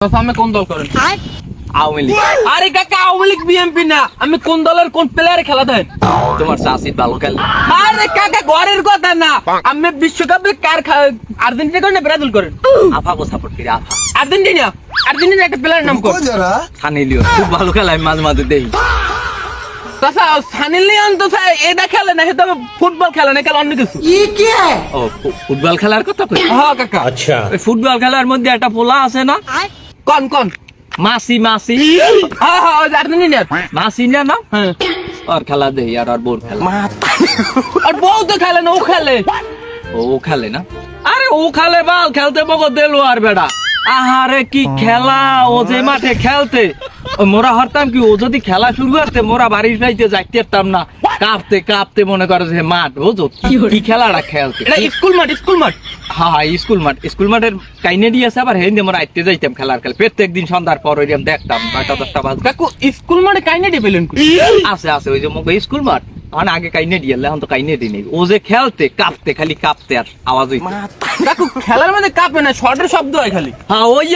আমি কোন দল করেন? আওয়ামী লীগ। আরে কাকা, আওয়ামী লীগ বিএনপি না, আমি কোন দলের কোন প্লেয়ারে খেলা দেন? তোমার চাষি ভালো খেলে। আরে কাকা, ঘরের কথা না, আমি বিশ্বকাপে কার আর্জেন্টিনা করেন না ব্রাজিল করেন? আফাকে সাপোর্ট করি। আফা আর্জেন্টিনা। আর্জেন্টিনা একটা প্লেয়ারের নাম কর। সানি লিওন খুব ভালো খেলে, আমি মাঝে মাঝে দেখি। তাছা সানি লিওন তো এটা খেলে না, এটা ফুটবল খেলে না, খেলে অন্য কিছু। ও ফুটবল খেলার কথা কই। হ্যাঁ কাকা। আচ্ছা ওই ফুটবল খেলার মধ্যে একটা পোলা আছে না, কোন কোন? মাসি মাসি হ্যাঁ হ্যাঁ, ওই আর্জেন্টিনার। মাসি না না, হ্যাঁ। ওর খেলা দেই আর ওর বোর খেলা। আর বউ তো খেলে না, ও খেলে। ও খেলে না? আরে ও খেলে বাল, খেলতে বকো দেলো আর বেড়া। আহারে কি খেলা, ও যে মাঠে খেলতে, মোরা হরতাম কি, ও যদি খেলা শুরু করতে মোরা বাড়ির যাইতে যাইতে পারতাম না, কাঁপতে কাঁপতে মনে করে যে মাঠ বুঝো কি খেলাটা খেলতে। এটা স্কুল মাঠ, স্কুল মাঠ। হ্যাঁ স্কুল মাঠ, স্কুল মাঠের কাইনেডি আছে, আবার হেন্দে মোরা আইতে যাইতাম খেলার খেলে, প্রত্যেক দিন সন্ধ্যার পর ওইরকম দেখতাম 9টা-10টা বাজে। কাকু স্কুল মাঠে কাইনেডি পেলেন? আছে আছে ওই যে মুখে স্কুল মাঠ, মানে আগে কাইনেডি এলে এখন তো কাইনেডি নেই। ও যে খেলতে কাঁপতে, খালি কাঁপতে আর আওয়াজ হইতো। কাকু খেলার মধ্যে কাঁপে না, শর্টের শব্দ হয় খালি। হ্যাঁ ওই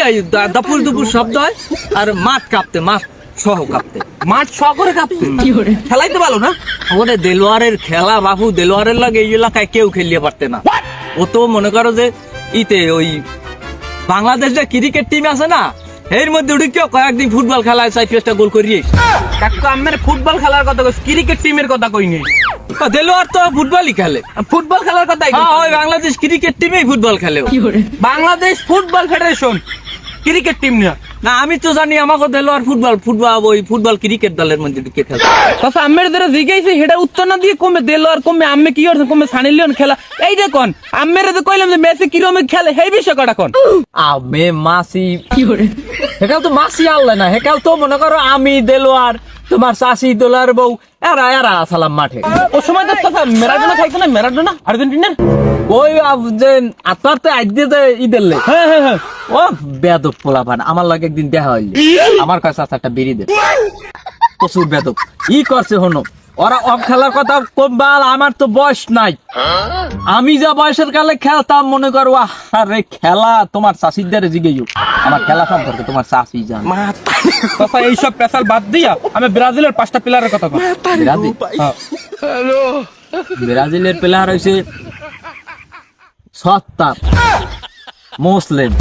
দাপুর দুপুর শব্দ হয়, আর মাঠ কাঁপতে, মাঠ সহ কাঁপতে। মাঠ শ করে কাঁপতে। খেলাই তো ভালো না। ওরে দেলোয়ারের খেলা বাবু, দেলোয়ারের লাগে এই এলাকায় কেউ খেলিয়ে পারতে না। ও তো মনে করো যে ইতে ওই বাংলাদেশ যে ক্রিকেট টিম আছে না, এর মধ্যে উঠে কেউ কয়েকদিন ফুটবল খেলায় 4-5টা গোল করিয়ে। কাকু আমার ফুটবল খেলার কথা কইস, ক্রিকেট টিমের কথা কই নেই। দেলোয়ার তো ফুটবলই খেলে। ফুটবল খেলার কথাই কইছি। হ্যাঁ ওই বাংলাদেশ ক্রিকেট টিমেই ফুটবল খেলে ও। Bangladesh football federation cricket team না। না আমি তো জানি আমাকে দেলোয়ার ফুটবল ক্রিকেট দলের মধ্যে ঢুকে খেলে। তাছাড়া আমের যারা জিজ্ঞাসা সেটা উত্তর না দিয়ে কমে দিল, আর কমে আমি কি করছে, কমে সানি লিওন খেলা এইটা কোন? আমের যে কইলাম যে মেসি কিরমে খেলে সেই বিষয় কটা কোন? আমি মাসি হেকাল তো মাসি আনলে না, হেকাল তো মনে করো আমি দেলোয়ার, তোমার চাষি দোলার বউ, এরা এরা আসালাম মাঠে। ও সময় তো চাচা ম্যারাডোনা খেলতো না, ম্যারাডোনা আর্জেন্টিনার। ওই যে আপনার তো আজ দিয়ে ঈদেরলে হ্যাঁ হ্যাঁ হ্যাঁ। ও বেদব পোলাপান, আমার লাগে একদিন দেখা হইল, আমার কাছে একটা বিড়ি দে, প্রচুর বেদব ই করছে হনো। ওরা অফ খেলার কথা কম বাল, আমার তো বয়স নাই। আমি যা বয়সের কালে খেলতাম মনে করো, আরে খেলা তোমার চাষিদের জিগেই, আমার খেলা সম্পর্কে তোমার চাষি জান। চাচা এইসব পেশাল বাদ দিয়া আমি ব্রাজিলের 5টা প্লেয়ারের কথা কই। ব্রাজিল, হ্যাঁ। ব্রাজিলের প্লেয়ার হয়েছে সত্তার, মুসলিম,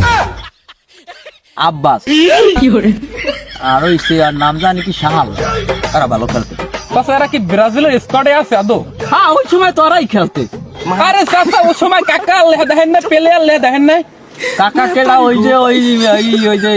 আব্বাস, আর হইছে আর নাম জানি কি সাহাল, তারা ভালো খেলতে। চাচা এরা কি ব্রাজিলের স্কোয়াডে আছে আদৌ? হ্যাঁ ওই সময় তোরাই খেলতে। আরে চাচা ওই সময় কাকা লে দেখেন না, প্লেয়ার লে দেখেন না। কাকা কেডা, ওই যে